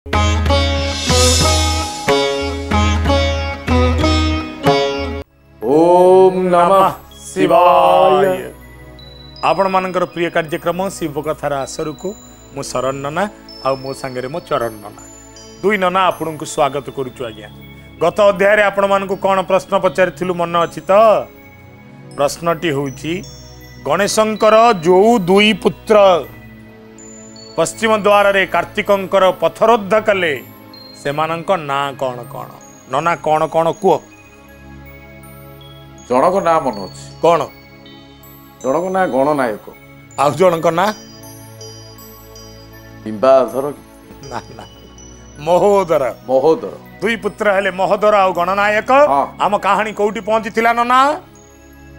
ओम नमः शिवाय। आपण मानकर प्रिय कार्यक्रम शिव कथार आसर को मु शरण नना आ मो सांगे मो चरण नना दुई नना आपण को स्वागत करुचु। आज्ञा गत अध्याय आपण मान कौन प्रश्न पचारि मन अच्छी तो प्रश्नटी होउची गणेशंकर जो दुई पुत्र पश्चिम द्वार रे कार्तिकंकर पथरोद्ध कले से मानक ना कौन कौन नना कौन कौन कुह जनक ना मन अच्छी कौन जनक ना गणनायक आउ जनक ना बिंबाधर ना ना महोदर महोदर दुई पुत्र हेले महोदर आ गणनायक। आम कहानी कौटी पहुंची थिला नना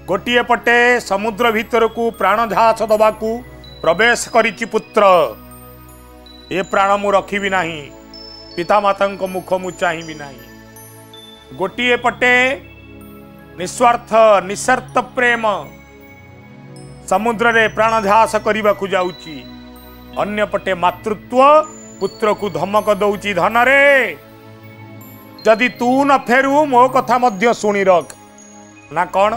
गोटिए पटे समुद्र भीतर को प्राण झास दबाकू प्रवेश करिछि पुत्र ए प्राण मु रखिबी नाही पिता माता मुख मु चाहिबी नाही। गोटिए पटे निस्वार्थ निसर्त प्रेम समुद्र रे प्राणझास करने को जाऊची अन्य पटे मातृत्व पुत्र को धमक दौची धन रे जदि तू न फेरू मो कथा मध्य सुनी रख ना कौन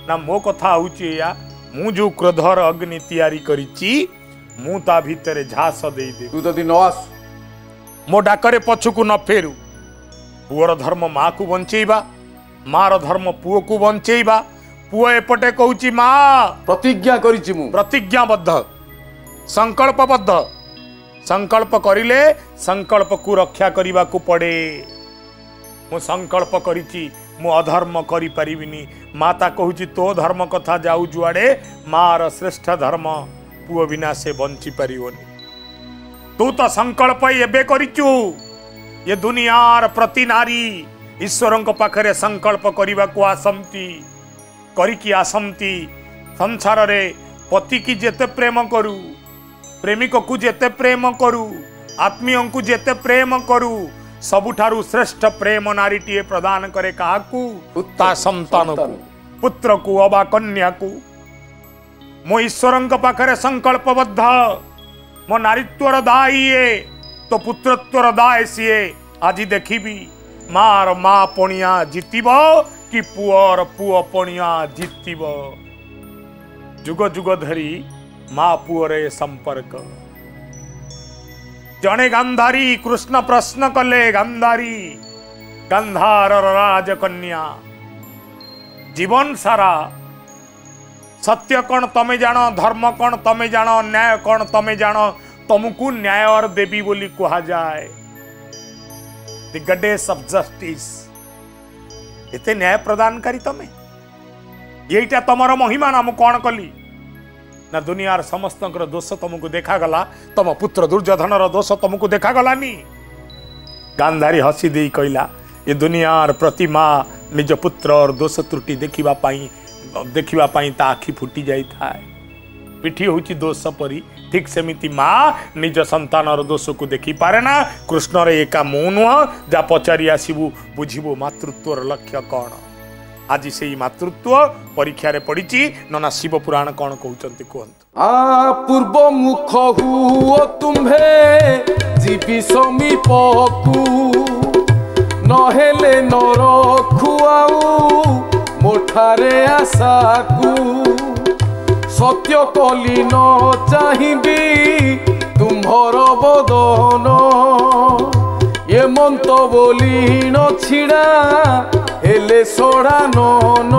ना मो कथा होची या मु जो क्रोधर अग्नि तैयारी करिची मु ता भीतर झास दे दे तू जदि न आस मो डाकरे पछुकू न फेरू पुअर धर्म माँ को बंचेबा मार धर्म पुओ को बंचेबा पुओ एपटे कहूची माँ प्रतिज्ञा करिछि मु प्रतिज्ञाबद्ध संकल्पबद्ध संकल्प करिले संकल्प को रक्षा करने को पड़े। मु संकल्प करिछि मु अधर्म करि परिबिनी माता कहूची तो धर्म कथा जाऊ जुआड़े मार श्रेष्ठ धर्म पुओ बिना से बंची परिबनी तू तो संकल्प एबे करिचु ये दुनियार प्रति नारी ईश्वर पाखरे संकल्प करने को आसमती करिकी आसमती संसार रे पति की जेते प्रेम करू प्रेमिक को जेते प्रेम करू आत्मीय को जेते प्रेम करू सबुठारु श्रेष्ठ प्रेम नारीटीए प्रदान करे काकू ता संतान को पुत्र को अबा कन्या को मो ईश्वर पाखरे संकल्पबद्ध मो नारीत्वर दाये तो पुत्रत्वर दाय सीए आज देखी मार माँ पणिया जीतब कि पुअर पुओ पणिया जीतब जुग जुग धरी माँ पुअरे संपर्क जने गांधारी कृष्ण प्रश्न कले गांधारी गांधार राजकन्या जीवन सारा सत्य कौन तमे जान धर्म कौन तमे जान न्याय कौन तमे जान तुमको न्याय और देवी बोली कहा जाए The goddess of justice एते न्याय प्रदान करी तमे यहीटा तमर महिमा ना मु कौन कली ना दुनियार समस्त दोष तुमको देखा गला तम पुत्र दुर्योधनर दोष तुमको देखा गलानी। गांधारी हसी दे कहला ये दुनियार प्रतिमा निज पुत्र और दोष त्रुटि देखिबा पाई ता आखि फुटी जाई थाए पिठी होची दोष परी ठीक सेमिति माँ निज संतान दोष को देखी पारे ना कृष्ण रे एका मु नुह जा पचारि आसबू बुझिबू मातृत्वर लक्ष्य कौन आज से मातृत्व परीक्षा रे पड़ी नना शिव पुराण कौन कहते कहतु आ पूर्व मुख हुओ तुम्हे जीवी समीप को नहेले नर खुआऊ मोठारे आशा को सत्य कली न चाहिबी तुम्हर बदन ये मंत बोली न छिड़ा हेले सोड़ा नन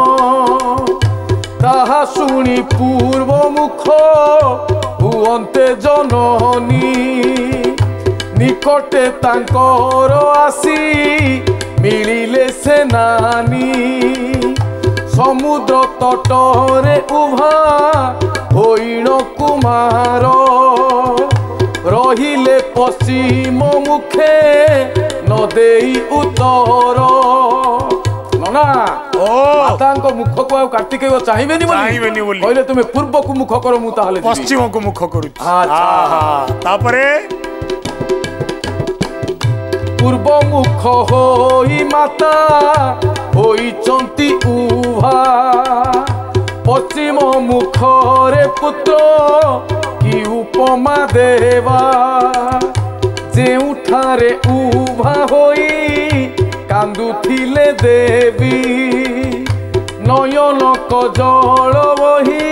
ताहा शुणी पूर्व मुख हुअन्ते जननी निकटे तांकर आसी मिलिले से नानी समुद्र तटरे उभा होइण कुमार रहिले पश्चिम मुखे न देई उत्तर नना माता मुख को कार्तिकेय चाहिए बोली कहले तुम पूर्व को मुख कर मु ताहले पश्चिम को मुख करू तापरे पूर्व मुख होई माता होई चंती उभा पश्चिम मुखरे पुत्र की उपमा देवा ଯେଉଁଠାରେ ଉଭା ହୋଇ କାନ୍ଦୁଥିଲେ ଦେବୀ ନୟନ କଜଳ ବହି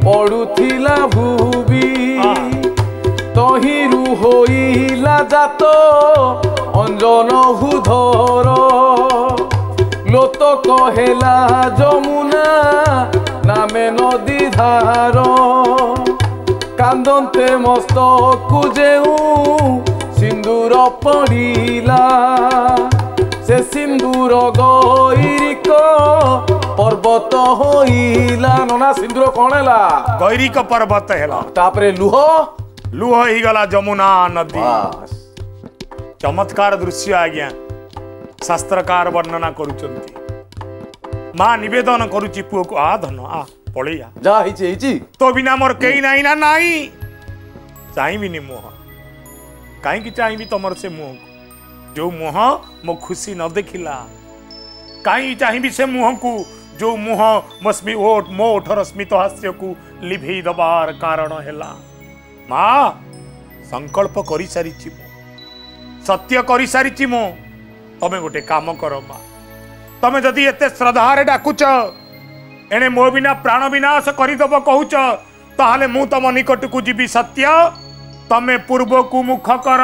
ପଡୁଥିଲା ଭୁବି ତହିରୁ ହୋଇଲା ଜାତ ଅଞ୍ଜନ ହୁଧର ଲୋତକ ହେଲା ଯମୁନା ନାମେ ନଦୀ ଧାର କାନ୍ଦନ୍ତେ ମସ୍ତକୁ ଯେଉଁ ସିନ୍ଦୁର ପଡ଼ିଲା ସେ ସିନ୍ଦୁର ଗୈରିକ पर्वत होइला नना सिंदूर कौन हैला गैरिक पर्वत हैला तापरे लुह लुह ही गला जमुना नदी चमत्कार दृश्य आज्ञा शास्त्रकार वर्णना करूचंती मां निवेदन करूची पुओ को आ धन आ पळैया जा हिची तो बिना मोर केई नाही ना नाही चाहिबिनी मोह काई की चाहिबी तमर से मोह जो मोह मो खुशी न देखिला काई चाहिबी से मोह को जो मुह मस्मी ओठ मो ओठर स्मित हास्य को लिभे दबार कारण हैला मां संकल्प करि सारिछि सत्य करि सारिछि मो तमे गोटे काम कर मां तमे जदि एते श्रद्धा रे डाकुच एने मो बिना प्राण विनाश करि दब कहूच ताहाले मु तम निकट को जीवी सत्य तमे पूर्व को मुख कर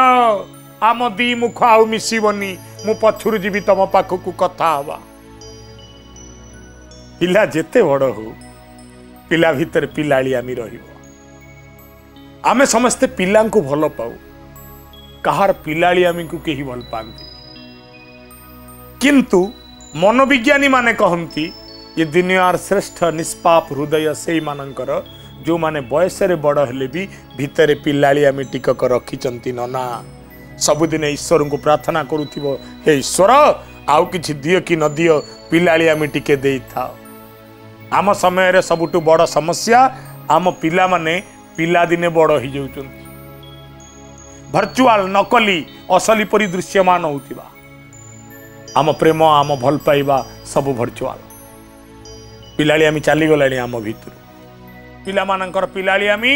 आम दी मुख आउ मिसिबनी मु पछुर जीवी तम पाख को कथा हवा पिला जेते बड़ हो पिला भीतर पिलालियामी रहिबो आमे समस्ते पिला को भल पाऊ कहार पिलालियामी को केही भल पांती किंतु मनोविज्ञानी माने कहंती ये दुनियार श्रेष्ठ निष्पाप हृदय से मानकर जो माने बयस रे बड़ हेले भी भीतर पिलालियामी टिकक रखिचंती नना सबुदिन ईश्वर को प्रार्थना करूथिबो हे ईश्वर आउ किछि दियो कि न दियो पिलालियामी टिके देई था आम समय रे सबुटु बड़ समस्या आम पिला माने पिला दिने बड़ ही जाउचंती वर्चुअल नकली असली परि दृश्यमान होतिबा आम प्रेम आम भल पाइबा सब वर्चुअल पिलालियामी चली गलानी आम भीतर पिला मानकर पिलालियामी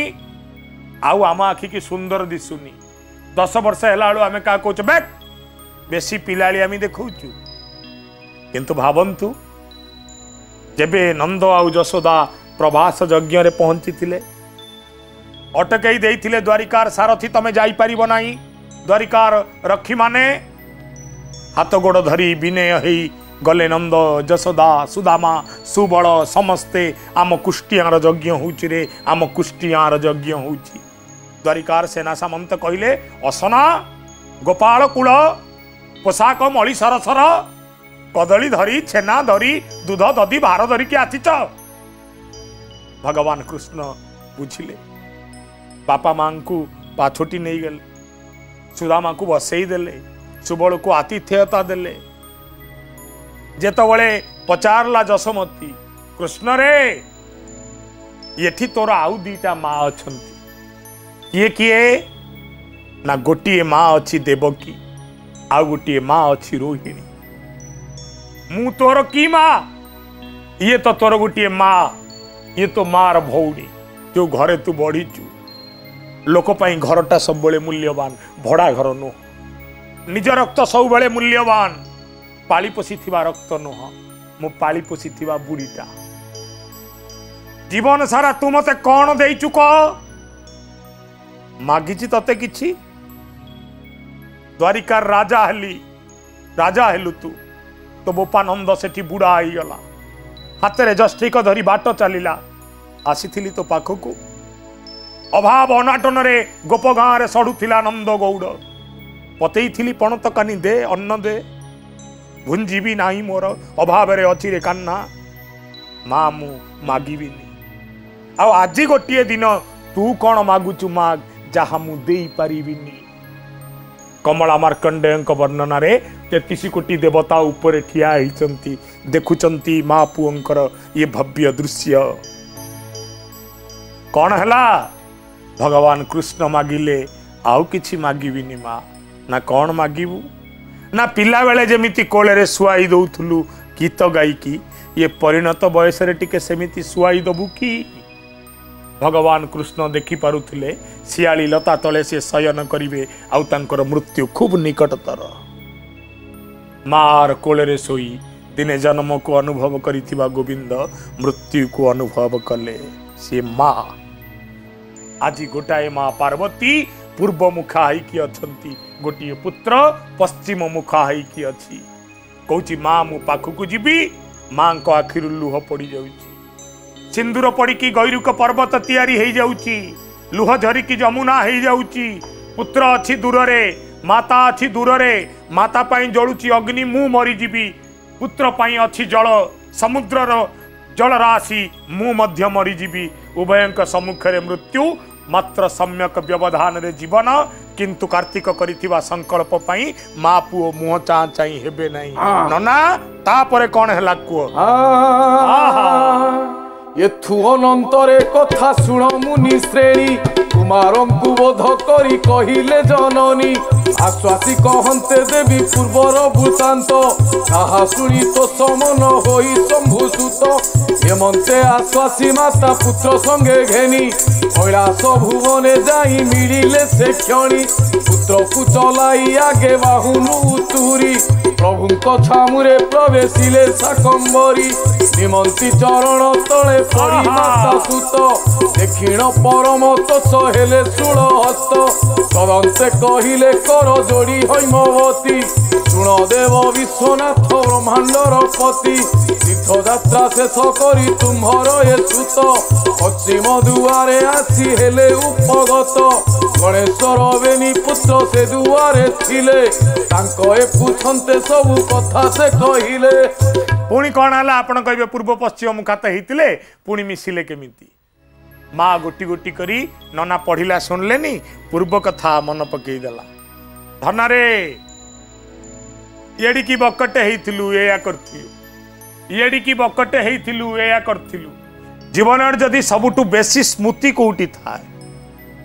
आउ आम आखि की सुंदर दिसुनी 10 वर्ष हैला आमे का कहूच बैक बेसी पिलालियामी देखौचु किंतु भावंतु जेबे नंद आउ जशोदा प्रभास यज्ञ रे पहुंची थिले अटकई देइथिले द्वारिकार सारथी तमे जाई परिबो नाही द्वारिकार रखी माने हाथ गोड़ धरी विनय हेई गले नंद जशोदा सुदामा सुबल समस्ते आम कुष्टियार यज्ञ होउची रे आम कुष्टियार यज्ञ होउची द्वारिकार सेना सामंत कहिले असना गोपाल कुल पोशाक मणि सरसर कदली धरी छेना धरी दूध दधी भार धरी के आसीच भगवान कृष्ण बुझिले बापा मां को पाछोटी नहीं गले सुदामा को बसई देले सुबल को आतिथ्यता देले जेतबळे पचारला जशोमती कृष्ण रे येठी तोर आउ दीटा मां अछंती किए किए ना गोटिए मां अच्छी देवकी आउ गोटिए मां अच्छी रोहिणी मु तोर की मां ये तो तोर गोटिए मां ये तो मार भौणी जो घरे तू बढ़ीचु लोक पाई घरटा सब बड़े मूल्यवान भड़ा घर नुह निज रक्त सब बड़े मूल्यवान पाली पोषी थिबा रक्त नुह मु पाली पोषी थिबा बुढ़ीटा जीवन सारा तू मते कौन देइचु कह मागिची तते किछि द्वारिकार राजा हेलु तू तो बोपानंद सेठी बुढ़ा आई गला हाथ रे जस्टिक धरी बाट चलीला आसीथिली तो पाखकू अभाव अनाटन रे गोप गाँ रे सड़ुथिला नंद गौड़ पतई थिली पणत कानी दे अन्न दे भुंजीबी नाही मोर अभाव रे अछि रे कान्ना मां मु मागिबिनी आ आज गोटिए दिन तू कौन मागुचु माग जहा मु देई परिबिनी कमला मार्कंडेयଙ୍କ वर्णनारे 33 कोटी देवता ऊपर ठिया होइचंती देखुचंती मां पुअंकर ये भव्य दृश्य कौन हला भगवान कृष्ण मागिले आउ किछि मागिबिनी मां ना कौन मागिबू ना पिला बेले जेमिति कोले सुआई दउथुलु गीत गायकी ये परिणत बयस रे टिके सेमिति सुआई दबु की भगवान कृष्ण देखि पारुथिले शियाली लता तले से शयन करिवे आउ तांकर मृत्यु खूब निकटतर। मार कोଳରେ सोई दिने जन्म को अनुभव करिथिबा गोविंद मृत्यु को अनुभव कले से माँ। आज गोटाए माँ पार्वती पूर्व मुखा होइकी अछंती, गोटिए पुत्र पश्चिम मुखा होइकी अछि। कहूची माँ मु पाखकु जीवी, माँ को आखिरु लुह पड़ी जाउची। सिंदूर पड़िकी गैरुक पर्वत तैयारी हो जाउची, लुह झरिकी जमुना हो जाउची। पुत्र अछि दूर रे, माता अछि दूर रे, माता पाई जळुची अग्नि मु मरी जीवी। पुत्र पाई अछि जल समुद्रर जल राशि मु मध्य मरी जीवी। उभयंक सम्मुखरे मृत्यु, मात्र सम्यक व्यवधान रे जीवन। किंतु कार्तिक करिथिबा संकल्प पाई माँ पुओ मुह चा चाई हेबे नहीं। नना तापरे कोन हला कुओ एथु अनंतरे कथा शुण मुनि श्रेणी, कुमारंकु बोध करी कहिले जननी। आश्वासी कहन्ते देवी पूर्वर वृत्तांत, ताहा शुणी तो समन होई शंभुसुत। हेमंते आश्वासी माता पुत्र संगे घेनी, कैलास भुवने जाई मिलिले से क्षणी। पुत्र को चलाई आगे बाहुनु तुरी, प्रभुंक छामुरे प्रवेशिले शाकंबरी। निमंती चरण तले पड़ी माता सुत, दक्षिण परम तोष हेले शूल हस्त। तदंते कहिले कर जोड़ी हैमवती, शुण देव विश्वनाथ ब्रह्मांडर पति। तीर्थ यात्रा शेष करी तुम्हर ए सुत, पश्चिम दुआरे आसी हेले उपगत। गणेश्वर बेनी पुत्र से दुआरे थिले, तांको ए पुछन्ते सब कथा से कहिले। पुणी कौन है आपण कहे पूर्व पश्चिम मुखात होते पुणी मिसिले केमिति। माँ गोटी गोटी करी नना पढ़िला शुणिलेनी, पूर्व कथा मन पकईदेला। धन रे एडिकी बकटे होइथिलु एया करथिलु, एडिकी बकटे होइथिलु एया करथिलु। जीवन जदि सबुठु बेसी स्मृति कोउटी थाए,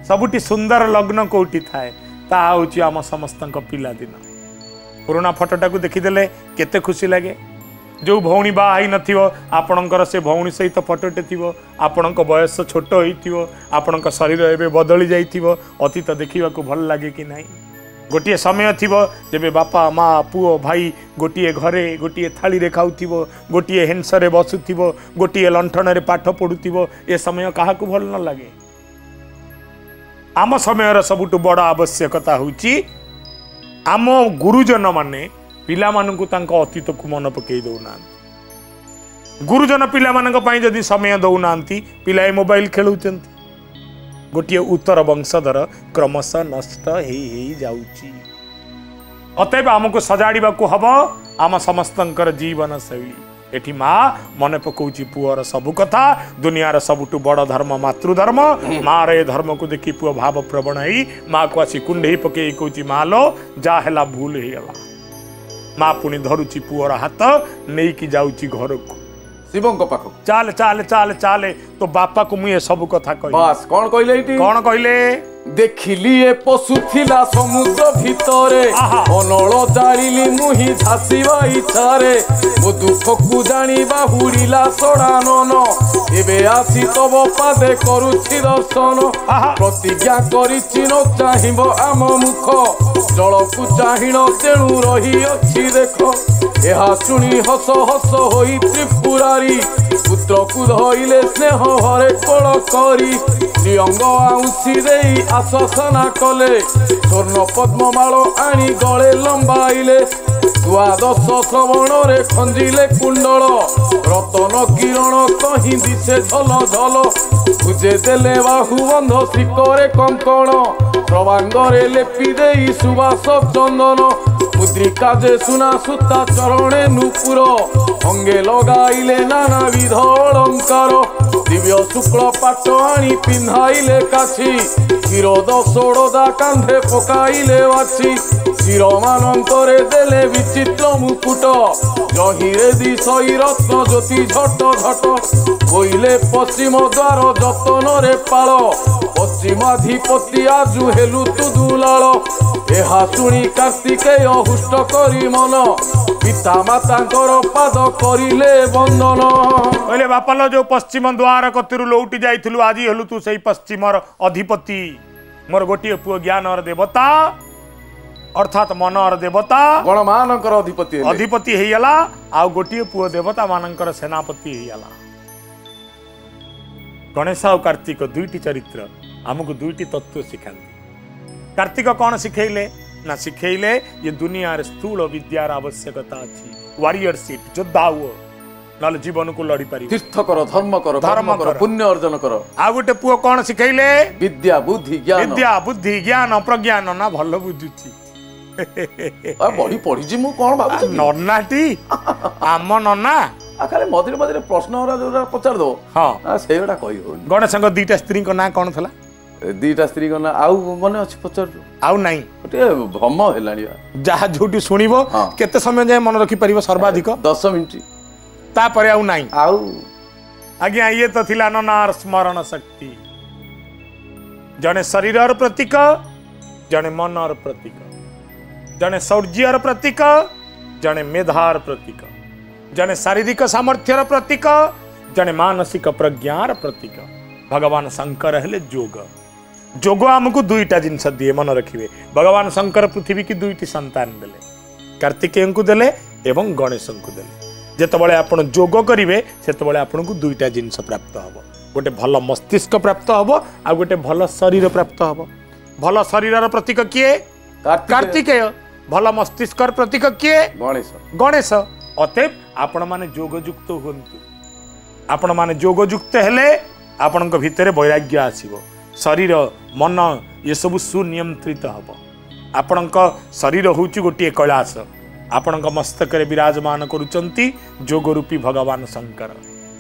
सबुठी सुंदर लग्न कोउटी थाए, ता होची आम समस्तक पिला दिन। पुराना फोटोटा को देखिदेले केते खुशी लगे। जो भौणी बाहा ही नथिवो आपणकर से भौणी सहित फोटोटे थिवो, आपणक बयस छोट होइथिवो, आपणक शरीर एबे बदली जाइथिवो, अतीत देखिबा को भल लागे कि नाही। गोटिए समय थिवो जेबे बापा माँ पुओ भाई गोटिए घरे गोटिए थाली रे खाउथिवो, गोटिए हेंसरे बसुथिवो, गोटिए लंठन रे पाठ पढुथिवो। ए समय काहा को भल न लागे। आम समय सबुठु बड़ आवश्यकता होची आम गुरुजन माने पिला मानकु तांको अतीत को मन पकई दौना। गुरुजन पिला मानक पई जदि समय दौना, पिलाए मोबाइल खेलुचंती, गोटिए उत्तर वंशधर क्रमशः नष्ट हेई जाउची। अतएव आमको सजाड़िबा को हबो आम समस्तंकर जीवन शैली। एठी माँ मन पकाउची पुअर सबु कथा, दुनियार सबुठु बड़ धर्म मातृधर्म। माँ रे धर्म को देखि पुओ भाव प्रवण हई माँ को आसी कुंडे पकई कहूची माँ लो जा हेला भूल हेला। माँ पुणी धरुची पुअर हाथ नहीं कि जाउची घर को शिवंक पाख। चाल चाल चाल चाल तो बापा को मुझे सब कथा कह। बस कौन कहले इटी? कौन कहले? देखिली ए पशु थिला समुद्र भितरे, अनल जारिली मुही झासीबा इच्छारे। मो दुख को जानिबा हुड़िला सड़ानन, एबे आसी तब पादे करुछि दर्शन। प्रतिज्ञा करिछि न चाहिब आम मुख, जल को चाहिण तेणु रही अछि देख। एहा शुणी हस हस होई त्रिपुरारी, पुत्र को धइले स्नेह हरे कोल करी। श्रीअंग आउसी देई आश्वासना कले, स्वर्ण पद्ममाल आनी गले लंबाइले। द्वादश श्रवण रे खंजिले कुंडल, रतन किरण कहीं दिशे झल झल। पूजे देले बाहुबंध श्रीकरे कंकण, प्रभांगरे लेपि देई सुबास चंदन। मुद्रिका जे सुना सुता चरणे नुपुर, अंगे लगाइले नानाविध अलंकार। दिव्य शुक्ल पाट आनी पिंधाइले काछी, क्षीरोद सोड़दा कांधे पकाइले बाछी। शिर मानंतरे देले विचित्र मुकुट, जहिरे दिशई रत्न ज्योति झट झट। कोइले पश्चिम द्वार जतन रे पाल, पश्चिमाधिपति आजु हेलु तु दुलाल। एहा शुणी कार्तिकेय हुष्ट करी मन, पिता मातांकर पाद करिले वंदन। कहले बापा लो जो पश्चिम द्वार द्वार कतिरु लौटी जाइथिलु आज हेलु तू सही पश्चिमर अधिपति मोर गोटे पुओ ज्ञानर देवता अर्थात मनर देवता गणमानकर अधिपति अधिपति हेयला आ गोटे पुओ देवता मानकर सेनापति हेयला। गणेश और कार्तिक दुईटी चरित्र आमको दुईटी तत्व सिखाती। कार्तिक कौन शिखेले ना शिखेले ये दुनिया स्थूल विद्यार आवश्यकता अच्छी वारियरशिप योद्धा हुओ नाले जीवन को लड़ी पारी तीर्थ कर धर्म कर पुण्य अर्जन कर। आ गोटे पुओ कौन शिखेले विद्या बुद्धि ज्ञान प्रज्ञान ना भल बुझुची बड़ी पढ़ी जी मु कोन बाबू नन्नाटी आम नन्ना खाली मझे मझे प्रश्न जो पचार दो हाँ से कही हो। गणेश दीटा स्त्री ना कौन था दीटा स्त्री ना आउ मन अच्छे पचार आउ नाई भ्रम है जहाँ जो शुणव केते समय जाए मन रखी पार सर्वाधिक 10 मिनिट तापर आउ नाई आउ आज्ञा ये तो थिला ननार स्मरण शक्ति जने शरीर प्रतीक जने मनर प्रतीक जने शौर्यर प्रतीक जने मेधार प्रतीक जने शारीरिक सामर्थ्यर प्रतीक जने मानसिक प्रज्ञार प्रतीक। भगवान शंकर हेले जोग जोग आमको दुईटा जिनस दिए मन रखिए। भगवान शंकर पृथ्वी की दुईटी संतान देले कार्तिकेय को देले एवं गणेश को देले। जेतबळे आपण जोग करिवे सेतबळे आपनको दुईटा जिनस प्राप्त हबो गोटे भल मस्तिष्क प्राप्त हबो आ गोटे भल शरीर प्राप्त हबो। भल शरीरर प्रतीक किए कार्तिकेय भल मस्तिष्कर प्रतीक किए गणेश। अतएव आपण माने जोगयुक्त हुंतु आपण माने जोगयुक्त हेले आपणक भितरे वैराग्य आसीबो शरीर मन ये सब सुनियंत्रित हबो। आपणक शरीर होउची गोटे कैलाश आपणक मस्तक रे विराजमान करूचंती जोगरूपी भगवान शंकर।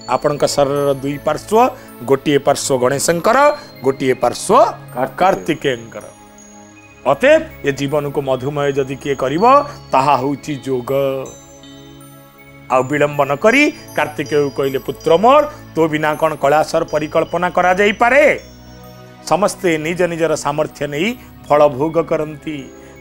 आपणक शरीर दुई पार्श्व गोटे पार्श्व गणेशंकर गोटे पार्श्व कार्तिकेयंकर। अतएव ये जीवन को मधुमय जदि किए करिवो ताहा होउची जोग। आ विलंब न करी कार्तिकेय कहले पुत्र मोर तो बिना कौन कैलाशर परिकल्पना करा जाई पारे। समस्ते निज निजर सामर्थ्य नहीं फल भोग करती।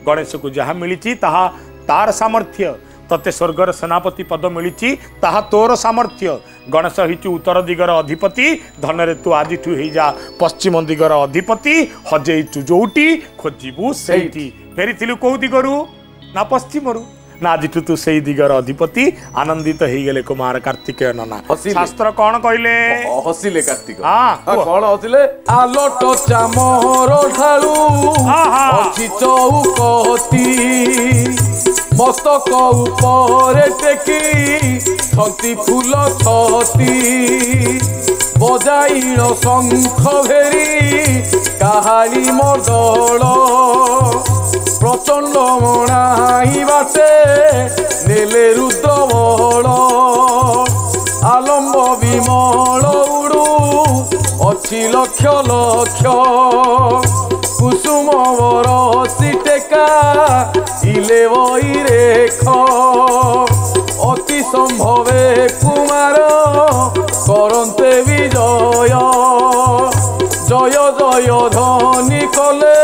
गणेश को जहाँ मिली ताहा तार सामर्थ्य तते स्वर्गर सेनापति पद मिली ताहा तोर सामर्थ्य। गणेश हिचु उत्तर दिगर अधिपति धनरे तू आज हो जा पश्चिम दिगर अधिपति हजेचु जोटी खोजबू सेठी फेरी कौ दिगरु ना पश्चिमरु ना आज तू से दिगर अधिपति आनंदित हो गले कुमार कार्तिकेय नना। शास्त्र कौन कहले हसिले कार्तिक हाँ कौन हसिले आलोट चामर ढालू अछि चौकती मस्तक ऊपर टेकी छती फूल छती बजाइल शंख भेरी काहाली मदल प्रचंड मणाई बाटे नेले रुद्र बल आलम्ब विमल उड़ू अच्छी लक्ष लक्ष कुसुम बरसी टेका इले बई रेख अति संभवे कुमार करते विजय जय जय ध्वनि कले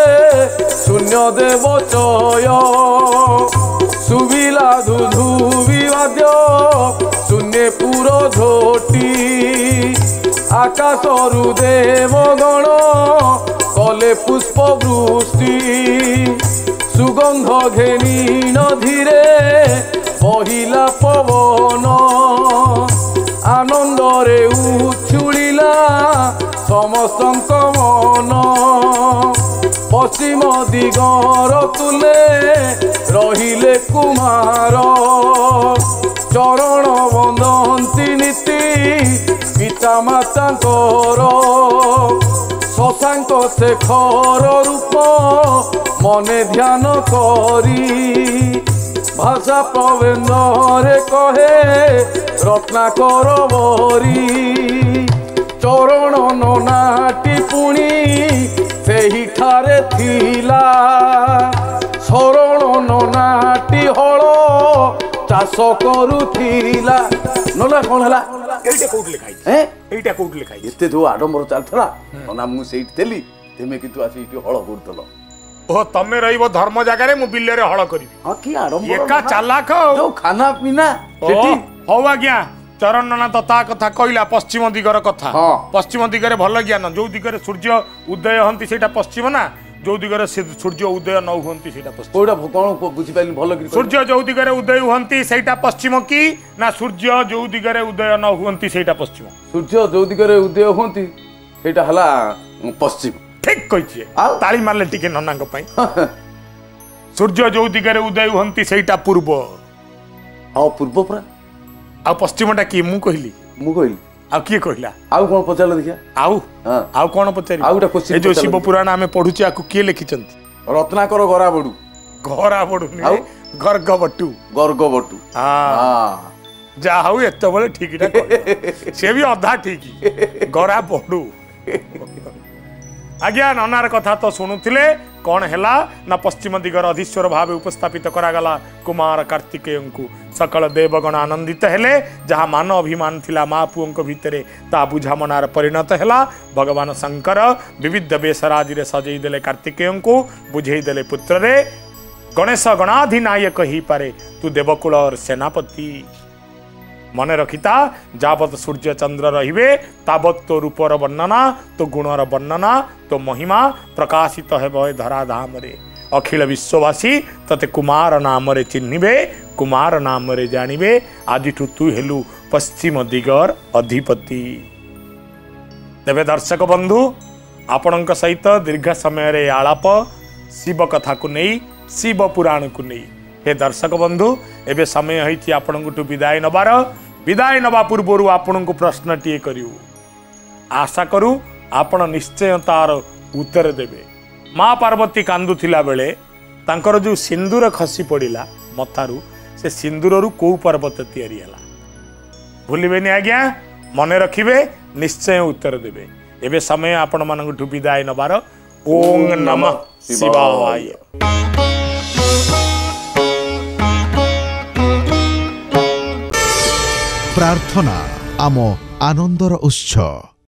शून्य देव चय सुबिला धुधु विवाद्य शून्य पुर झोटी आकाशरु देवगण कले पुष्प वृष्टि सुगंध घेनी नधीरे पहिला पवन आनंदरे उछुड़िला समस्त मन पश्चिम दिगर तुले रहिले कुमार चरण बंदंती नीति पिता मातांकर शशांक शेखर रूप मने ध्यान करी भाषा प्रबंधरे कहे रत्नाकर बरी चरण ननाटी पुणी सेही ठारे थिला शरण ननाटी हल चाष करुथिला नना कौन है एटा कोट लिखाई एटा कोट लिखाई एते जो आडंबर चलथला नना मु सेठी तेली तेमे कितु आसी इटी हल करतलो ओ तमे रहिबो धर्म जगह मु बिल्ले रे हल करिबी हां की आडंबर एका चालाक जो खाना पीना सेठी हो आज्ञा चरण नना तो ता कथा कहला पश्चिम दिगर कथा हाँ। पश्चिम दिगरे भल ज्ञान जो दिगरे सूर्य उदय हंती सेटा पश्चिम ना जो दिगरे सूर्य उदय न हुंती सेटा पश्चिम कोडा कोन बुझि पाइली भल कि सूर्य जो दिगरे उदय हुंती सेटा पश्चिम की ना सूर्य जो दिगरे उदय न हुंती सेटा पश्चिम सूर्य जो दिगरे उदय होंती सेटा हला पश्चिम ठीक कहिछे आ? ताली मारले टिके ननांग पई सूर्य जो दिगरे उदय हुंती सेटा पूर्व आ पूर्व परा आ पश्चिमटा की मु कहली मु कहली आ किए कहला आउ कोन पचाल देखिया आउ हां आउ कोन पचारी आउ गोटा क्वेश्चन ए जो शिव पुराण आमे पढुची आकु किए लिखिचंती रत्नाकर गरा बडू घरा बडुनी आउ? गर्ग बटू गर्ग बटू हां हां जा हऊ एते बळे ठीकटा कहला से भी अधा ठीक गरा बडू आज्ञा ननार कथा तो शुणुले कौन हैला ना पश्चिम दिगर अधीश्वर भाव उपस्थापित करागला कुमार कार्तिकेय को सकल देवगण आनंदित हेले जहाँ मान अभिमान थिला माँ पुओं भितरे ता बुझामनार परिणत हैला भगवान शंकर विविध बेसराजी रे सजई देले कार्तिकेय को बुझेई देले पुत्र रे गणेश गणाधिनायक ही पारे तू देवकुल सेनापति मन रखिता जावत सूर्य चंद्र रहिबे तावत तो रूपर वर्णना तो गुणर वर्णना तो महिमा प्रकाशित हेबे धराधाम रे अखिल विश्ववासी तते कुमार नाम रे चिन्हिबे कुमार नाम रे जानिबे आजिठु तू हेलु पश्चिम दिगर अधिपति। तेबे दर्शक बंधु आपणक सहित दीर्घ समय रे आलाप शिव कथा को नहीं शिव पुराण को नहीं हे दर्शक बंधु एबे समय होइछि आपणकु विदाय नबार विदाय नबा पूर्व आपण को प्रश्न टीए करियो आशा करू आपण निश्चय तार उत्तर देबे। माँ पार्वती कांदुथिला बेले तांकर जो सिंदूर खसी पड़िला मथारू से सिंदूर रु को पर्वत तैयारी हला भूलिबेनी आज्ञा मन रखिबे निश्चय उत्तर देबे। एबे समय आपण मानकु विदाय नबार ओम नमः शिवाय। प्रार्थना आम आनंदर उत्सव।